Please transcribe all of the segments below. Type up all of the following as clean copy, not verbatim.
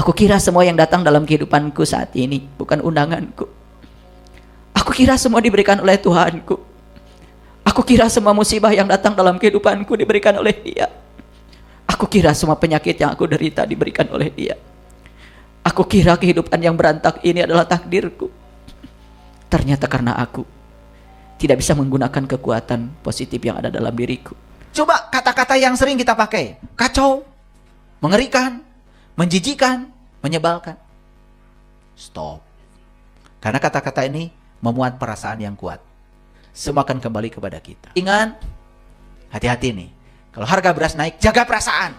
Aku kira semua yang datang dalam kehidupanku saat ini bukan undanganku. Aku kira semua diberikan oleh Tuhanku. Aku kira semua musibah yang datang dalam kehidupanku diberikan oleh Dia. Aku kira semua penyakit yang aku derita diberikan oleh Dia. Aku kira kehidupan yang berantak ini adalah takdirku. Ternyata karena aku tidak bisa menggunakan kekuatan positif yang ada dalam diriku. Coba kata-kata yang sering kita pakai. Kacau, mengerikan, menjijikan, menyebalkan. Stop. Karena kata-kata ini memuat perasaan yang kuat. Semua akan kembali kepada kita. Ingat, hati-hati nih. Kalau harga beras naik, jaga perasaan.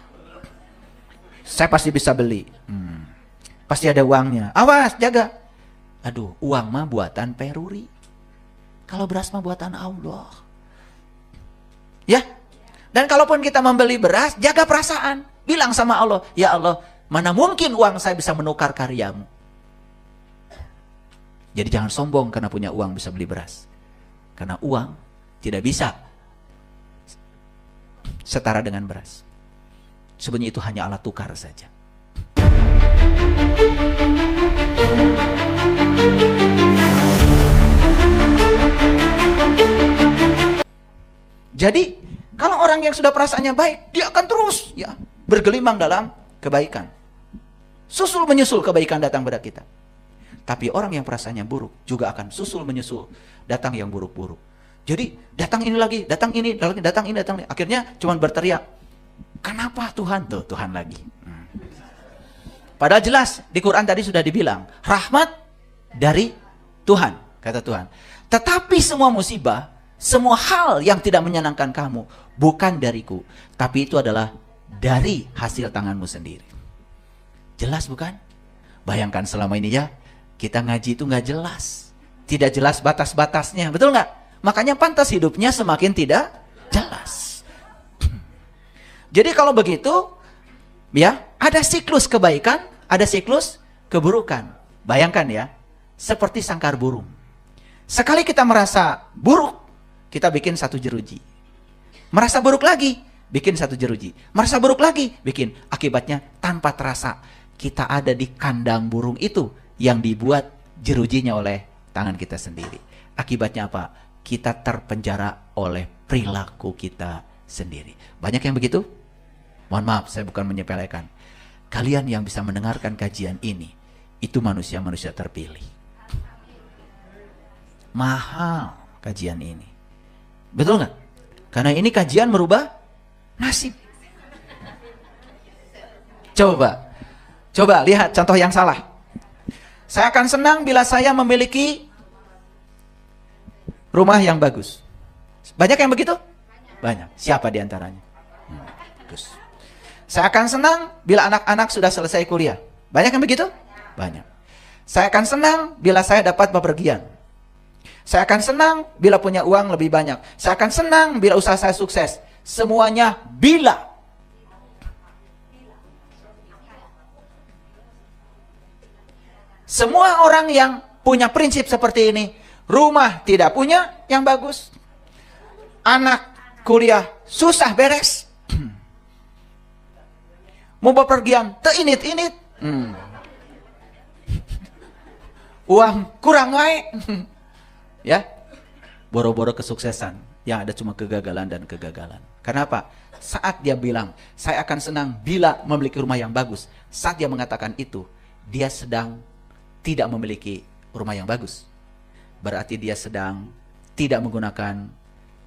Saya pasti bisa beli. Pasti ada uangnya. Awas, jaga. Aduh, uang mah buatan peruri. Kalau beras mah buatan Allah. Ya. Dan kalaupun kita membeli beras, jaga perasaan. Bilang sama Allah, ya Allah, mana mungkin uang saya bisa menukar karyamu. Jadi jangan sombong karena punya uang bisa beli beras. Karena uang tidak bisa setara dengan beras. Sebenarnya itu hanya alat tukar saja. Jadi, kalau orang yang sudah perasaannya baik, dia akan terus ya bergelimang dalam kebaikan. Susul menyusul kebaikan datang pada kita. Tapi orang yang perasaannya buruk juga akan susul menyusul datang yang buruk-buruk. Jadi datang ini lagi, datang ini, datang ini, datang ini. Akhirnya cuma berteriak, kenapa Tuhan? Tuh, Tuhan lagi. Padahal jelas di Quran tadi sudah dibilang, rahmat dari Tuhan, kata Tuhan. Tetapi semua musibah, semua hal yang tidak menyenangkan kamu, bukan dariku. Tapi itu adalah dari hasil tanganmu sendiri. Jelas bukan? Bayangkan selama ini ya, kita ngaji itu nggak jelas. Tidak jelas batas-batasnya, betul nggak? Makanya pantas hidupnya semakin tidak jelas. Jadi kalau begitu, ya ada siklus kebaikan, ada siklus keburukan. Bayangkan ya, seperti sangkar burung. Sekali kita merasa buruk, kita bikin satu jeruji. Merasa buruk lagi, bikin satu jeruji. Merasa buruk lagi, bikin. Akibatnya tanpa terasa kita ada di kandang burung itu yang dibuat jerujinya oleh tangan kita sendiri. Akibatnya apa? Kita terpenjara oleh perilaku kita sendiri. Banyak yang begitu? Mohon maaf, saya bukan menyepelekan. Kalian yang bisa mendengarkan kajian ini, itu manusia-manusia terpilih. Mahal kajian ini. Betul nggak? Karena ini kajian merubah nasib. Coba lihat contoh yang salah. Saya akan senang bila saya memiliki rumah yang bagus. Banyak yang begitu? Banyak. Siapa di antaranya? Bagus. Saya akan senang bila anak-anak sudah selesai kuliah. Banyak yang begitu? Banyak. Saya akan senang bila saya dapat bepergian. Saya akan senang bila punya uang lebih banyak. Saya akan senang bila usaha saya sukses. Semuanya bila. Semua orang yang punya prinsip seperti ini, rumah tidak punya yang bagus, anak kuliah susah beres, mau bepergian teinit-init, uang kurang wae, ya, boro-boro kesuksesan, yang ada cuma kegagalan dan kegagalan. Kenapa? Saat dia bilang, saya akan senang bila memiliki rumah yang bagus, saat dia mengatakan itu, dia sedang tidak memiliki rumah yang bagus. Berarti dia sedang tidak menggunakan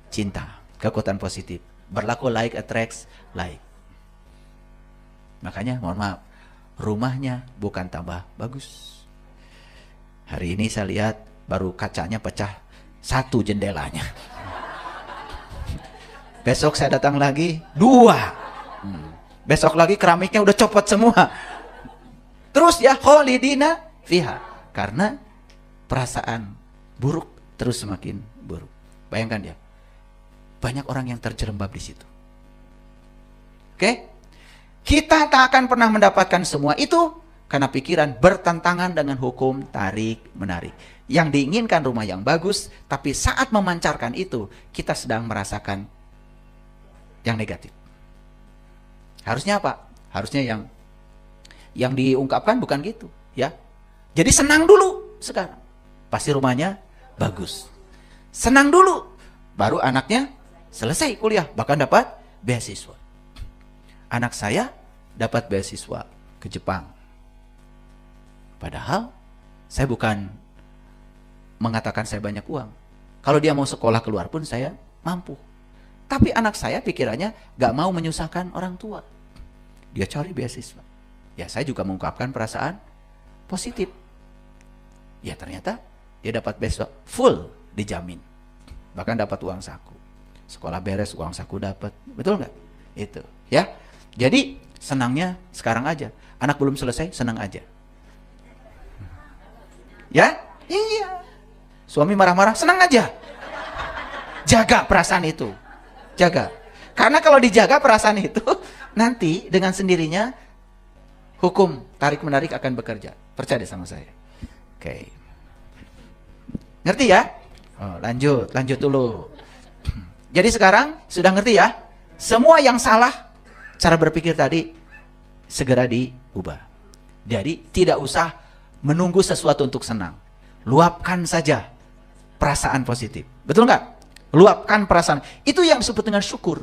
cinta, kekuatan positif. Berlaku like attracts like. Makanya mohon maaf, rumahnya bukan tambah bagus. Hari ini saya lihat baru kacanya pecah satu jendelanya. Besok saya datang lagi 2. Besok lagi keramiknya udah copot semua. Terus ya kholidina fiha, karena perasaan buruk terus semakin buruk. Bayangkan ya, banyak orang yang terjerembab di situ. Oke? Kita tak akan pernah mendapatkan semua itu karena pikiran bertentangan dengan hukum tarik menarik. Yang diinginkan rumah yang bagus, tapi saat memancarkan itu kita sedang merasakan yang negatif. Harusnya apa? Harusnya yang yang diungkapkan bukan gitu, ya. Jadi senang dulu sekarang. Pasti rumahnya bagus. Senang dulu, baru anaknya selesai kuliah, bahkan dapat beasiswa. Anak saya dapat beasiswa ke Jepang. Padahal saya bukan mengatakan saya banyak uang. Kalau dia mau sekolah keluar pun saya mampu. Tapi anak saya pikirannya gak mau menyusahkan orang tua. Dia cari beasiswa. Ya saya juga mengungkapkan perasaan positif. Ya ternyata dia dapat beasiswa full dijamin. Bahkan dapat uang saku. Sekolah beres, uang saku dapat. Betul nggak? Itu, ya. Jadi senangnya sekarang aja. Anak belum selesai, senang aja. Ya? Iya. Suami marah-marah, senang aja. Jaga perasaan itu. Jaga. Karena kalau dijaga perasaan itu, nanti dengan sendirinya hukum tarik-menarik akan bekerja. Percaya sama saya. Oke. Ngerti ya? Oh, lanjut dulu. Jadi sekarang sudah ngerti ya? Semua yang salah cara berpikir tadi segera diubah. Jadi tidak usah menunggu sesuatu untuk senang. Luapkan saja perasaan positif. Betul nggak? Luapkan perasaan. Itu yang disebut dengan syukur.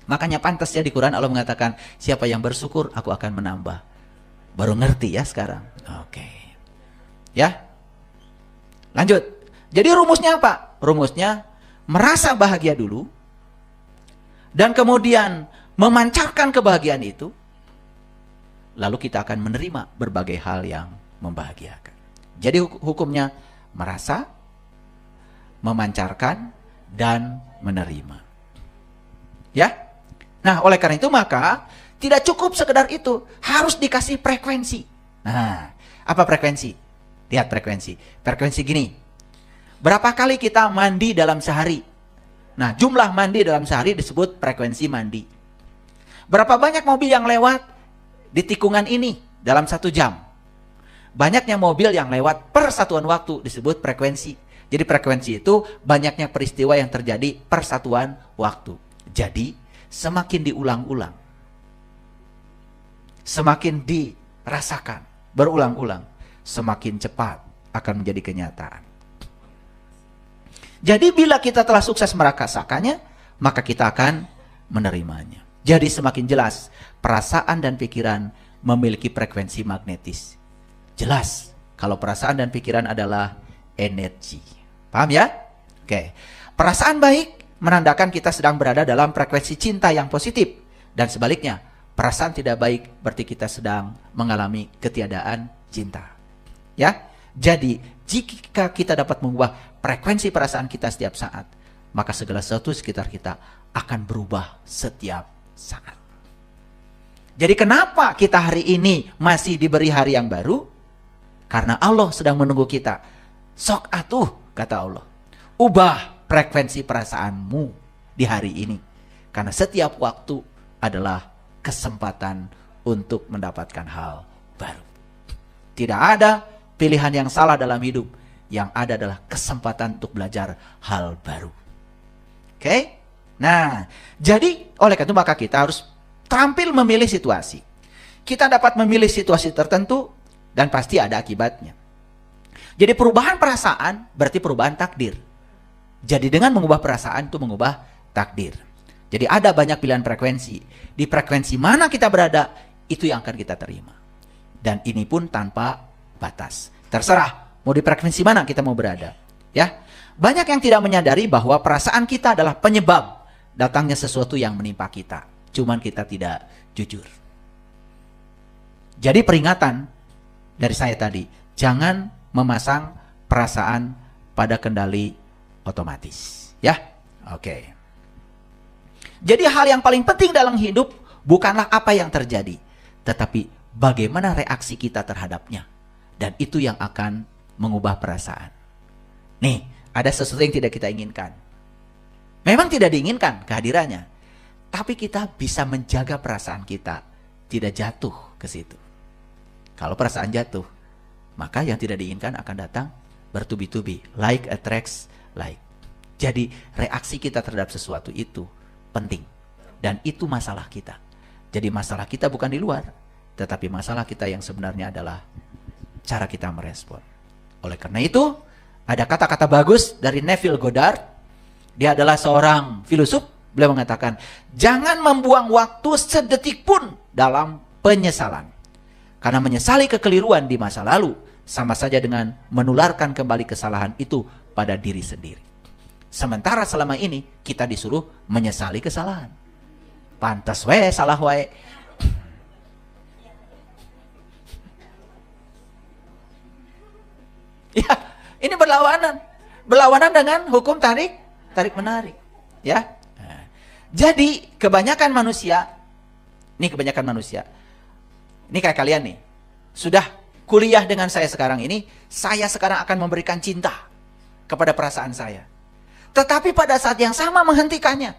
Makanya pantas ya di Quran Allah mengatakan, siapa yang bersyukur aku akan menambah. Baru ngerti ya sekarang. Oke. Ya. Lanjut. Jadi rumusnya apa? Rumusnya merasa bahagia dulu, dan kemudian memancarkan kebahagiaan itu, lalu kita akan menerima berbagai hal yang membahagiakan. Jadi hukumnya merasa, memancarkan, dan menerima. Ya. Nah, oleh karena itu maka tidak cukup sekedar itu, harus dikasih frekuensi. Nah, apa frekuensi? Lihat frekuensi. Frekuensi gini. Berapa kali kita mandi dalam sehari? Nah, jumlah mandi dalam sehari disebut frekuensi mandi. Berapa banyak mobil yang lewat di tikungan ini dalam 1 jam? Banyaknya mobil yang lewat per satuan waktu disebut frekuensi. Jadi frekuensi itu banyaknya peristiwa yang terjadi per satuan waktu. Jadi semakin diulang-ulang, semakin dirasakan berulang-ulang, semakin cepat akan menjadi kenyataan. Jadi bila kita telah sukses merasakannya, maka kita akan menerimanya. Jadi semakin jelas perasaan dan pikiran memiliki frekuensi magnetis. Jelas kalau perasaan dan pikiran adalah energi. Paham ya? Oke. Perasaan baik menandakan kita sedang berada dalam frekuensi cinta yang positif. Dan sebaliknya, perasaan tidak baik berarti kita sedang mengalami ketiadaan cinta. Ya? Jadi, jika kita dapat mengubah frekuensi perasaan kita setiap saat, maka segala sesuatu sekitar kita akan berubah setiap saat. Jadi kenapa kita hari ini masih diberi hari yang baru? Karena Allah sedang menunggu kita. Sok atuh, kata Allah, ubah frekuensi perasaanmu di hari ini. Karena setiap waktu adalah kesempatan untuk mendapatkan hal baru. Tidak ada pilihan yang salah dalam hidup. Yang ada adalah kesempatan untuk belajar hal baru. Oke? Nah, jadi oleh karena itu maka kita harus terampil memilih situasi. Kita dapat memilih situasi tertentu dan pasti ada akibatnya. Jadi perubahan perasaan berarti perubahan takdir. Jadi dengan mengubah perasaan itu mengubah takdir. Jadi ada banyak pilihan frekuensi. Di frekuensi mana kita berada, itu yang akan kita terima. Dan ini pun tanpa batas. Terserah mau di frekuensi mana kita mau berada. Ya. Banyak yang tidak menyadari bahwa perasaan kita adalah penyebab datangnya sesuatu yang menimpa kita. Cuman kita tidak jujur. Jadi peringatan dari saya tadi, jangan memasang perasaan pada kendali otomatis. Ya, oke. Jadi hal yang paling penting dalam hidup bukanlah apa yang terjadi, tetapi bagaimana reaksi kita terhadapnya. Dan itu yang akan mengubah perasaan. Nih, ada sesuatu yang tidak kita inginkan. Memang tidak diinginkan kehadirannya, tapi kita bisa menjaga perasaan kita tidak jatuh ke situ. Kalau perasaan jatuh, maka yang tidak diinginkan akan datang bertubi-tubi. Like attracts like. Jadi reaksi kita terhadap sesuatu itu penting. Dan itu masalah kita. Jadi masalah kita bukan di luar, Tetapi masalah kita yang sebenarnya adalah cara kita merespon. Oleh karena itu, ada kata-kata bagus dari Neville Goddard. Dia adalah seorang filosof. Beliau mengatakan, jangan membuang waktu sedetik pun dalam penyesalan. Karena menyesali kekeliruan di masa lalu sama saja dengan menularkan kembali kesalahan itu pada diri sendiri. Sementara selama ini kita disuruh menyesali kesalahan. Pantas we, salah we. Ya, ini berlawanan. Berlawanan dengan hukum tarik menarik. Ya. Jadi kebanyakan manusia, ini kayak kalian nih, sudah kuliah dengan saya sekarang ini, saya sekarang akan memberikan cinta kepada perasaan saya. Tetapi pada saat yang sama menghentikannya,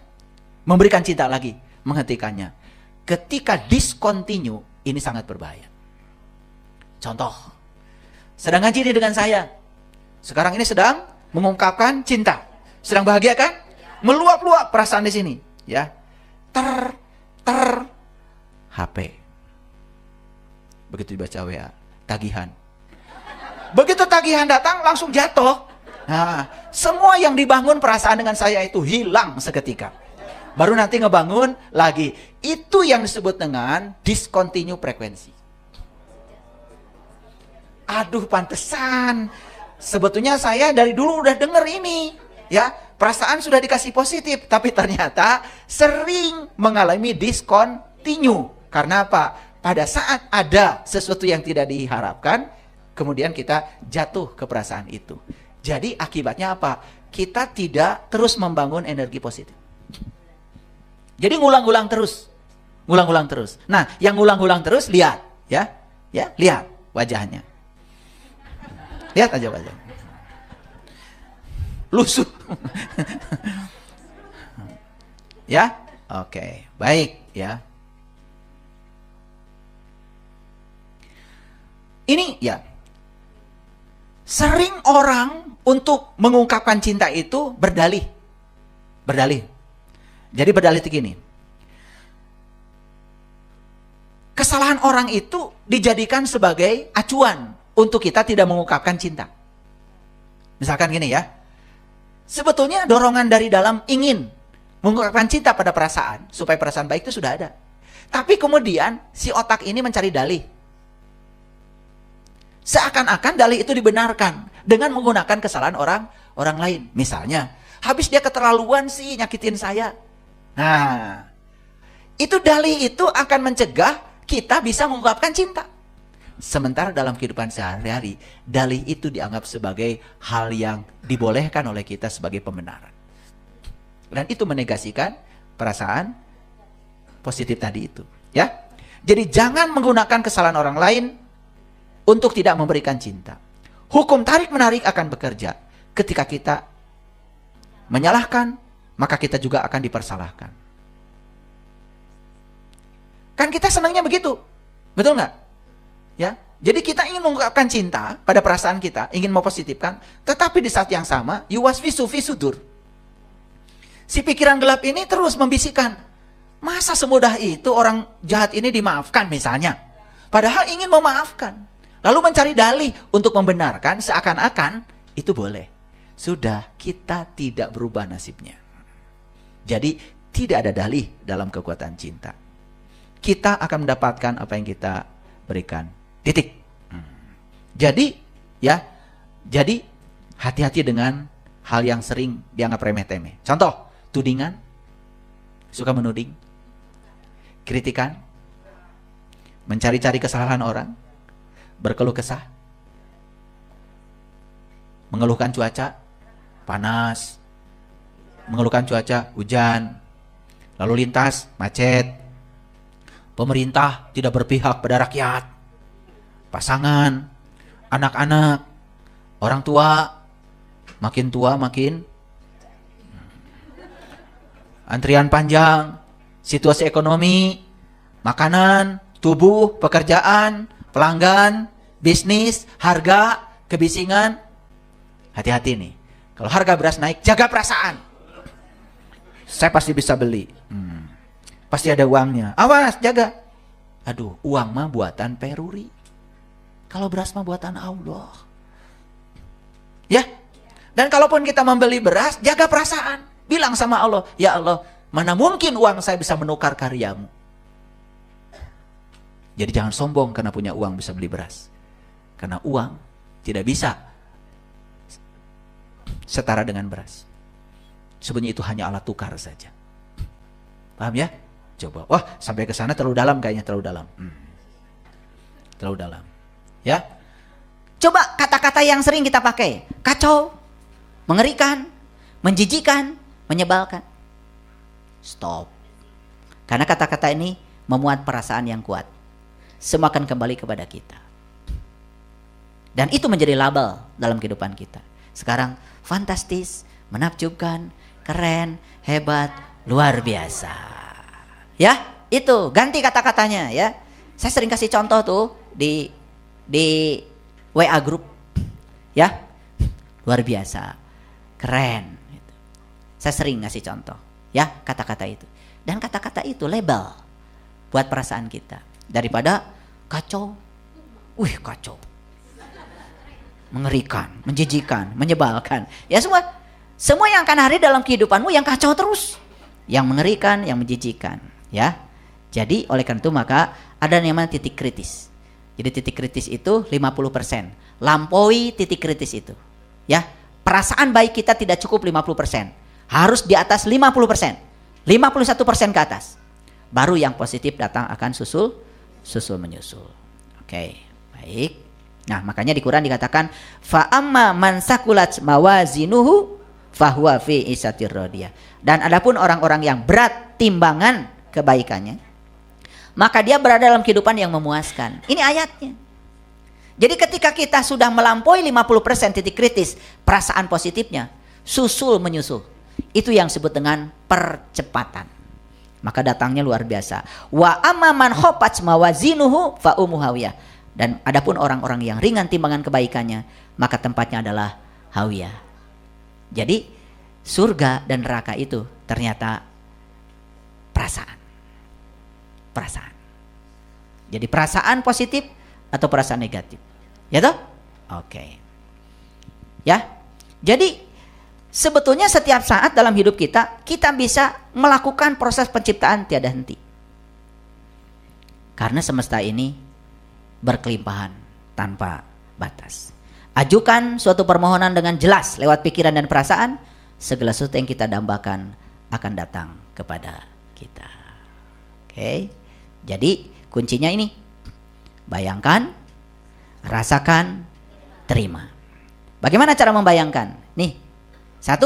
memberikan cinta lagi, menghentikannya. Ketika discontinue, ini sangat berbahaya. Contoh, sedang ngaji nih dengan saya, sekarang ini sedang mengungkapkan cinta, sedang bahagia kan? Meluap-luap perasaan di sini. Ya, HP. Begitu dibaca WA, tagihan. Begitu tagihan datang, langsung jatuh. Nah, semua yang dibangun perasaan dengan saya itu hilang seketika. Baru nanti ngebangun lagi. Itu yang disebut dengan discontinue frekuensi. Aduh, pantesan. Sebetulnya saya dari dulu udah denger ini. Ya, perasaan sudah dikasih positif, tapi ternyata sering mengalami discontinue. Karena apa? Pada saat ada sesuatu yang tidak diharapkan, kemudian kita jatuh ke perasaan itu. Jadi akibatnya apa? Kita tidak terus membangun energi positif. Jadi ngulang-ngulang terus. Ngulang-ngulang terus. Nah, yang ngulang-ngulang terus, lihat. Ya, lihat wajahnya. Lihat aja wajahnya. Lusuh. Ya, oke, baik ya. Ini ya, sering orang untuk mengungkapkan cinta itu berdalih. Jadi berdalih itu gini. Kesalahan orang itu dijadikan sebagai acuan untuk kita tidak mengungkapkan cinta. Misalkan gini ya. Sebetulnya dorongan dari dalam ingin mengungkapkan cinta pada perasaan, supaya perasaan baik itu sudah ada. Tapi kemudian si otak ini mencari dalih. Seakan-akan dalih itu dibenarkan dengan menggunakan kesalahan orang lain. Misalnya, habis dia keterlaluan sih nyakitin saya. Nah, itu dalih itu akan mencegah kita bisa mengungkapkan cinta. Sementara dalam kehidupan sehari-hari, dalih itu dianggap sebagai hal yang dibolehkan oleh kita sebagai pembenaran. Dan itu menegasikan perasaan positif tadi itu. Ya, jadi jangan menggunakan kesalahan orang lain untuk tidak memberikan cinta. Hukum tarik-menarik akan bekerja. Ketika kita menyalahkan, maka kita juga akan dipersalahkan. Kan kita senangnya begitu. Betul nggak? Ya, jadi kita ingin mengungkapkan cinta pada perasaan kita, ingin mempositifkan, tetapi di saat yang sama, yuwaswisu fi sudur. Si pikiran gelap ini terus membisikkan, masa semudah itu orang jahat ini dimaafkan misalnya. Padahal ingin memaafkan. Lalu mencari dalih untuk membenarkan seakan-akan itu boleh. Sudah, kita tidak berubah nasibnya. Jadi, tidak ada dalih dalam kekuatan cinta. Kita akan mendapatkan apa yang kita berikan. Titik. Jadi, ya, jadi hati-hati dengan hal yang sering dianggap remeh-temeh. Contoh, tudingan, suka menuding, kritikan, mencari-cari kesalahan orang, berkeluh kesah, mengeluhkan cuaca panas, mengeluhkan cuaca hujan, lalu lintas macet, pemerintah tidak berpihak pada rakyat, pasangan, anak-anak, orang tua makin antrian panjang, situasi ekonomi, makanan, tubuh, pekerjaan, pelanggan, bisnis, harga, kebisingan. Hati-hati nih. Kalau harga beras naik, jaga perasaan. Saya pasti bisa beli. Pasti ada uangnya. Awas, jaga. Aduh, uang mah buatan peruri. Kalau beras mah buatan Allah. Ya. Dan kalaupun kita membeli beras, jaga perasaan. Bilang sama Allah, ya Allah, mana mungkin uang saya bisa menukar karyamu. Jadi jangan sombong karena punya uang bisa beli beras. Karena uang tidak bisa setara dengan beras. Sebenarnya itu hanya alat tukar saja. Paham ya? Coba. Wah, sampai ke sana terlalu dalam kayaknya, terlalu dalam. Terlalu dalam. Ya. Coba kata-kata yang sering kita pakai. Kacau, mengerikan, menjijikan, menyebalkan. Stop. Karena kata-kata ini memuat perasaan yang kuat. Semua akan kembali kepada kita. Dan itu menjadi label dalam kehidupan kita. Sekarang fantastis, menakjubkan, keren, hebat, luar biasa. Ya, itu ganti kata-katanya ya. Saya sering kasih contoh tuh di WA group. Ya. Luar biasa. Keren gitu. Saya sering ngasih contoh ya kata-kata itu. Dan kata-kata itu label buat perasaan kita. Daripada kacau. Wih, kacau. Mengerikan, menjijikan, menyebalkan. Ya semua yang akan hari dalam kehidupanmu yang kacau terus. Yang mengerikan, yang menjijikan, ya. Jadi oleh karena itu maka ada yang namanya titik kritis. Jadi titik kritis itu 50%. Lampaui titik kritis itu. Ya, perasaan baik kita tidak cukup 50%. Harus di atas 50%. 51% ke atas. Baru yang positif datang akan susul menyusul. Oke, baik. Nah, makanya di Quran dikatakan fa amma man sakulat mawazinuhu fahuwa fi isatir radiyah. Dan adapun orang-orang yang berat timbangan kebaikannya, maka dia berada dalam kehidupan yang memuaskan. Ini ayatnya. Jadi ketika kita sudah melampaui 50% titik kritis, perasaan positifnya susul menyusul. Itu yang disebut dengan percepatan. Maka datangnya luar biasa. Wa amma man khafat mawazinuhu fa ummuhu hawiyah. Dan adapun orang-orang yang ringan timbangan kebaikannya, maka tempatnya adalah hawiyah. Jadi surga dan neraka itu ternyata perasaan. Perasaan. Jadi perasaan positif atau perasaan negatif. Ya toh? Oke. Ya. Jadi sebetulnya setiap saat dalam hidup kita bisa melakukan proses penciptaan tiada henti. Karena semesta ini berkelimpahan tanpa batas. Ajukan suatu permohonan dengan jelas lewat pikiran dan perasaan, segala sesuatu yang kita dambakan akan datang kepada kita. Oke. Jadi kuncinya ini. Bayangkan, rasakan, terima. Bagaimana cara membayangkan? Nih. 1,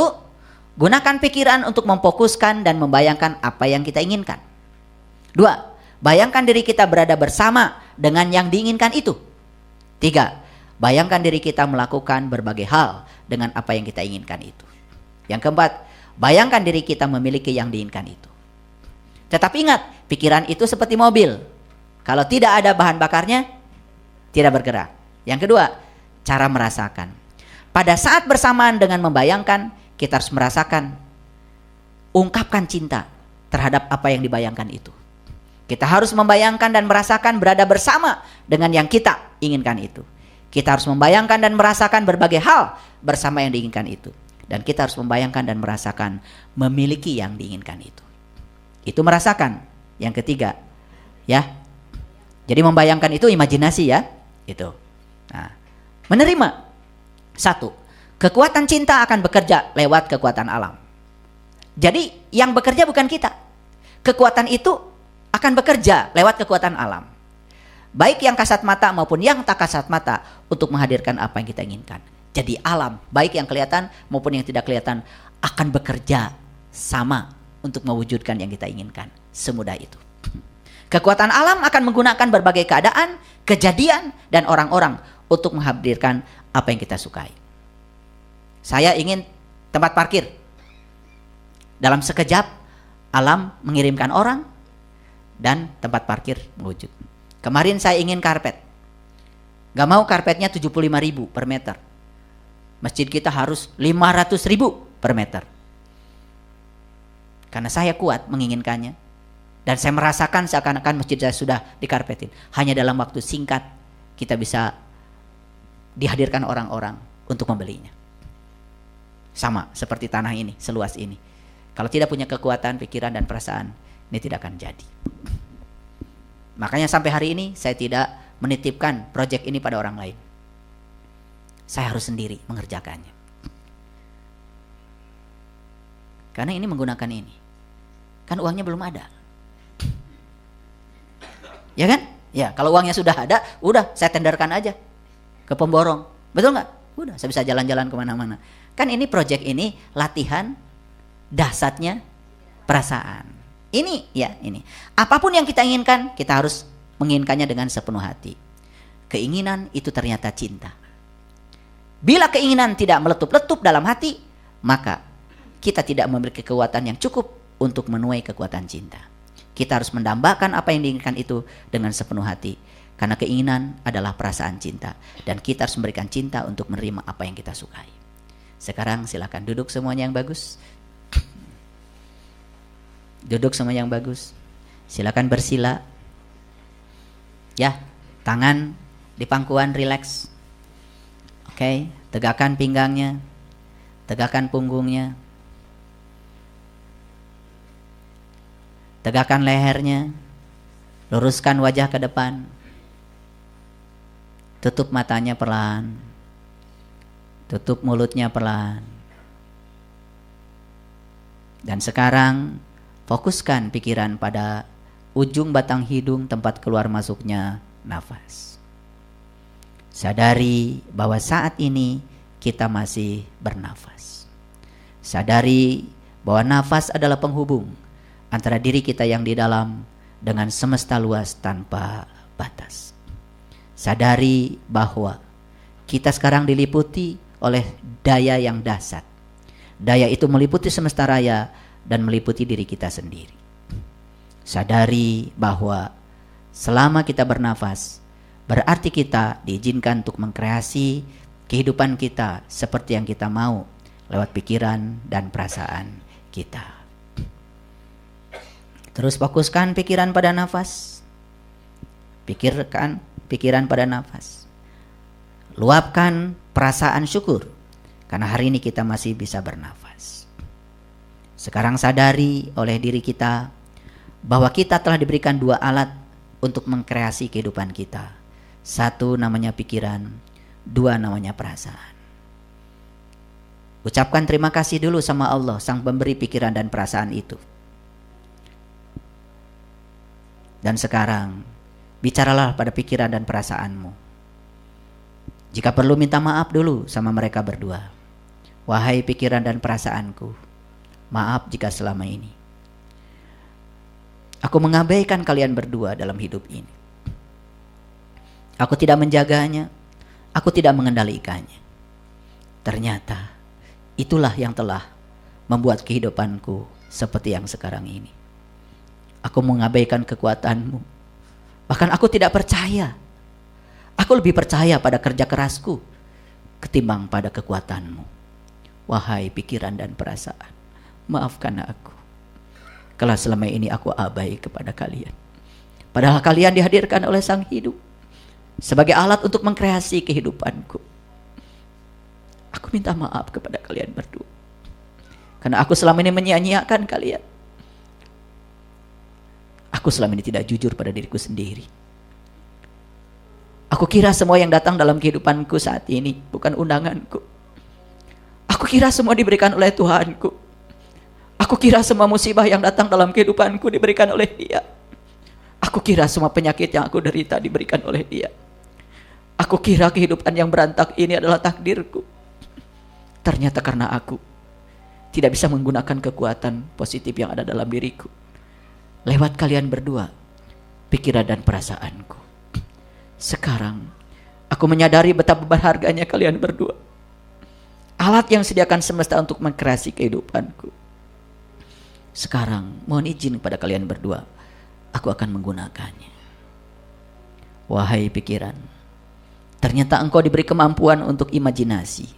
gunakan pikiran untuk memfokuskan dan membayangkan apa yang kita inginkan. 2, bayangkan diri kita berada bersama dengan yang diinginkan itu. 3, bayangkan diri kita melakukan berbagai hal dengan apa yang kita inginkan itu. Yang keempat, bayangkan diri kita memiliki yang diinginkan itu. Tetapi ingat, pikiran itu seperti mobil. Kalau tidak ada bahan bakarnya, tidak bergerak. Yang kedua, cara merasakan. Pada saat bersamaan dengan membayangkan, kita harus merasakan, ungkapkan cinta terhadap apa yang dibayangkan itu. Kita harus membayangkan dan merasakan berada bersama dengan yang kita inginkan itu. Kita harus membayangkan dan merasakan berbagai hal bersama yang diinginkan itu. Dan kita harus membayangkan dan merasakan memiliki yang diinginkan itu. Itu merasakan. Yang ketiga, ya. Jadi membayangkan itu imajinasi ya. Itu. Nah, menerima. 1, kekuatan cinta akan bekerja lewat kekuatan alam. Jadi yang bekerja bukan kita. Kekuatan itu akan bekerja lewat kekuatan alam. Baik yang kasat mata maupun yang tak kasat mata untuk menghadirkan apa yang kita inginkan. Jadi alam, baik yang kelihatan maupun yang tidak kelihatan, akan bekerja sama untuk mewujudkan yang kita inginkan. Semudah itu. Kekuatan alam akan menggunakan berbagai keadaan, kejadian, dan orang-orang untuk menghadirkan apa yang kita sukai. Saya ingin tempat parkir. Dalam sekejap, alam mengirimkan orang dan tempat parkir mewujud. Kemarin saya ingin karpet. Gak mau karpetnya 75.000 per meter. Masjid kita harus 500.000 per meter. Karena saya kuat menginginkannya. Dan saya merasakan seakan-akan masjid saya sudah dikarpetin. Hanya dalam waktu singkat kita bisa dihadirkan orang-orang untuk membelinya. Sama seperti tanah ini, seluas ini. Kalau tidak punya kekuatan, pikiran dan perasaan, ini tidak akan jadi. Makanya sampai hari ini saya tidak menitipkan proyek ini pada orang lain. Saya harus sendiri mengerjakannya. Karena ini menggunakan ini. Kan uangnya belum ada. Ya kan? Ya, kalau uangnya sudah ada, udah saya tenderkan aja ke pemborong. Betul nggak? Udah, saya bisa jalan-jalan kemana-mana. Kan ini proyek ini latihan dahsyatnya perasaan. Ini ya ini. Apapun yang kita inginkan, kita harus menginginkannya dengan sepenuh hati. Keinginan itu ternyata cinta. Bila keinginan tidak meletup-letup dalam hati, maka kita tidak memiliki kekuatan yang cukup untuk menuai kekuatan cinta. Kita harus mendambakan apa yang diinginkan itu dengan sepenuh hati. Karena keinginan adalah perasaan cinta. Dan kita harus memberikan cinta untuk menerima apa yang kita sukai. Sekarang silakan duduk semuanya yang bagus. Duduk semua yang bagus. Silakan bersila. Ya, tangan di pangkuan rileks. Oke, tegakkan pinggangnya. Tegakkan punggungnya. Tegakkan lehernya. Luruskan wajah ke depan. Tutup matanya perlahan. Tutup mulutnya perlahan. Dan sekarang fokuskan pikiran pada ujung batang hidung tempat keluar masuknya nafas. Sadari bahwa saat ini kita masih bernafas. Sadari bahwa nafas adalah penghubung antara diri kita yang di dalam dengan semesta luas tanpa batas. Sadari bahwa kita sekarang diliputi oleh daya yang dahsyat. Daya itu meliputi semesta raya dan meliputi diri kita sendiri. Sadari bahwa selama kita bernafas, berarti kita diizinkan untuk mengkreasi kehidupan kita seperti yang kita mau lewat pikiran dan perasaan kita. Terus fokuskan pikiran pada nafas. Pikirkan pikiran pada nafas. Luapkan perasaan syukur karena hari ini kita masih bisa bernafas. Sekarang sadari oleh diri kita bahwa kita telah diberikan dua alat untuk mengkreasi kehidupan kita. Satu namanya pikiran, dua namanya perasaan. Ucapkan terima kasih dulu sama Allah, sang pemberi pikiran dan perasaan itu. Dan sekarang, bicaralah pada pikiran dan perasaanmu. Jika perlu minta maaf dulu sama mereka berdua. Wahai pikiran dan perasaanku, maaf jika selama ini aku mengabaikan kalian berdua dalam hidup ini. Aku tidak menjaganya, aku tidak mengendalikannya. Ternyata itulah yang telah membuat kehidupanku seperti yang sekarang ini. Aku mengabaikan kekuatanmu. Bahkan aku tidak percaya. Aku lebih percaya pada kerja kerasku ketimbang pada kekuatanmu. Wahai pikiran dan perasaan, maafkan aku. Kalau selama ini aku abai kepada kalian. Padahal kalian dihadirkan oleh Sang Hidup sebagai alat untuk mengkreasi kehidupanku. Aku minta maaf kepada kalian berdua. Karena aku selama ini menyia-nyiakan kalian. Aku selama ini tidak jujur pada diriku sendiri. Aku kira semua yang datang dalam kehidupanku saat ini bukan undanganku. Aku kira semua diberikan oleh Tuhanku. Aku kira semua musibah yang datang dalam kehidupanku diberikan oleh Dia. Aku kira semua penyakit yang aku derita diberikan oleh Dia. Aku kira kehidupan yang berantak ini adalah takdirku. Ternyata karena aku tidak bisa menggunakan kekuatan positif yang ada dalam diriku. Lewat kalian berdua, pikiran dan perasaanku. Sekarang, aku menyadari betapa berharganya kalian berdua. Alat yang sediakan semesta untuk mengkreasi kehidupanku. Sekarang, mohon izin pada kalian berdua, aku akan menggunakannya. Wahai pikiran, ternyata engkau diberi kemampuan untuk imajinasi.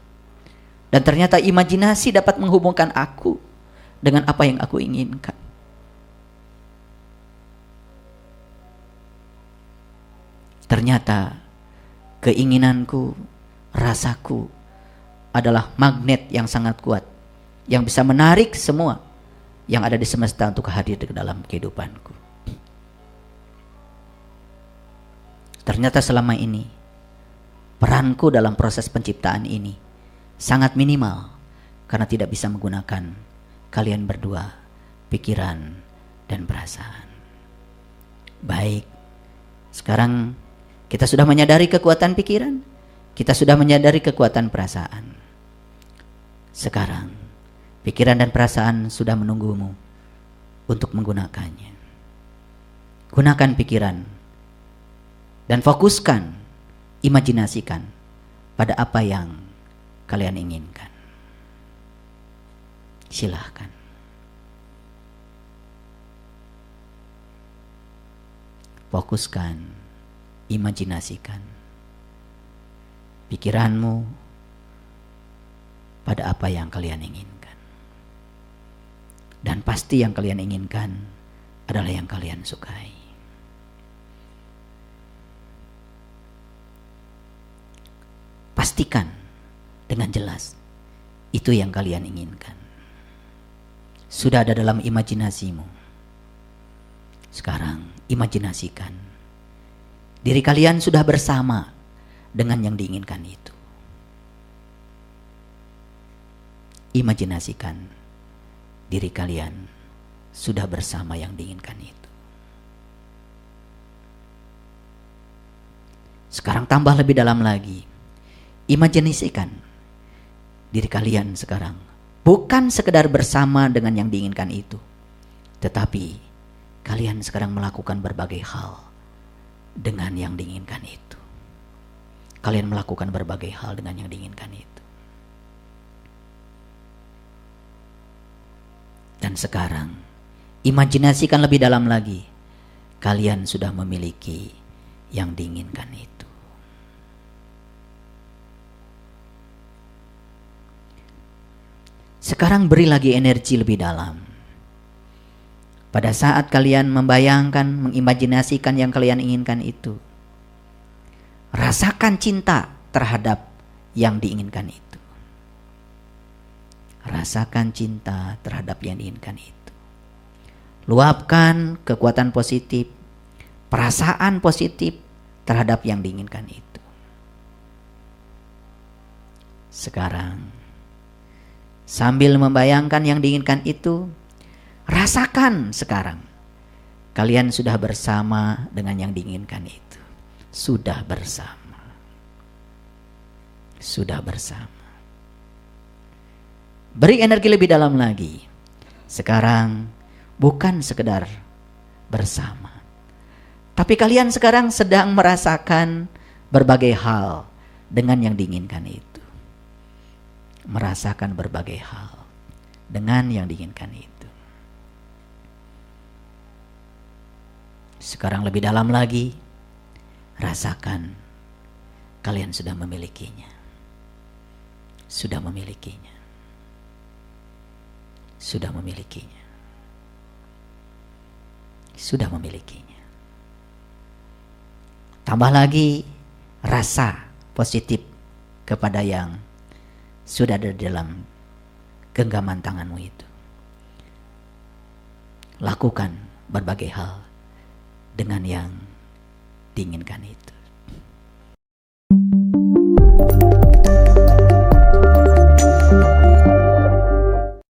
Dan ternyata imajinasi dapat menghubungkan aku dengan apa yang aku inginkan. Ternyata keinginanku, rasaku adalah magnet yang sangat kuat, yang bisa menarik semua yang ada di semesta untuk hadir ke dalam kehidupanku. Ternyata selama ini peranku dalam proses penciptaan ini sangat minimal, karena tidak bisa menggunakan kalian berdua, pikiran dan perasaan. Baik, sekarang kita sudah menyadari kekuatan pikiran, kita sudah menyadari kekuatan perasaan. Sekarang pikiran dan perasaan sudah menunggumu untuk menggunakannya. Gunakan pikiran dan fokuskan, imajinasikan pada apa yang kalian inginkan. Silahkan. Fokuskan, imajinasikan pikiranmu pada apa yang kalian inginkan. Dan pasti yang kalian inginkan adalah yang kalian sukai. Pastikan dengan jelas itu yang kalian inginkan. Sudah ada dalam imajinasimu. Sekarang imajinasikan diri kalian sudah bersama dengan yang diinginkan itu. Imajinasikan diri kalian sudah bersama yang diinginkan itu. Sekarang tambah lebih dalam lagi. Imajinasikan diri kalian sekarang bukan sekedar bersama dengan yang diinginkan itu, tetapi kalian sekarang melakukan berbagai hal dengan yang diinginkan itu. Kalian melakukan berbagai hal dengan yang diinginkan itu. Dan sekarang imajinasikan lebih dalam lagi. Kalian sudah memiliki yang diinginkan itu. Sekarang beri lagi energi lebih dalam. Pada saat kalian membayangkan, mengimajinasikan yang kalian inginkan itu, rasakan cinta terhadap yang diinginkan itu. Rasakan cinta terhadap yang diinginkan itu. Luapkan kekuatan positif, perasaan positif terhadap yang diinginkan itu. Sekarang, sambil membayangkan yang diinginkan itu, rasakan sekarang kalian sudah bersama dengan yang diinginkan itu. Sudah bersama. Sudah bersama. Beri energi lebih dalam lagi. Sekarang bukan sekedar bersama, tapi kalian sekarang sedang merasakan berbagai hal dengan yang diinginkan itu. Merasakan berbagai hal dengan yang diinginkan itu. Sekarang lebih dalam lagi, rasakan kalian sudah memilikinya. Sudah memilikinya. Sudah memilikinya. Sudah memilikinya. Tambah lagi rasa positif kepada yang sudah ada dalam genggaman tanganmu itu. Lakukan berbagai hal dengan yang diinginkan itu.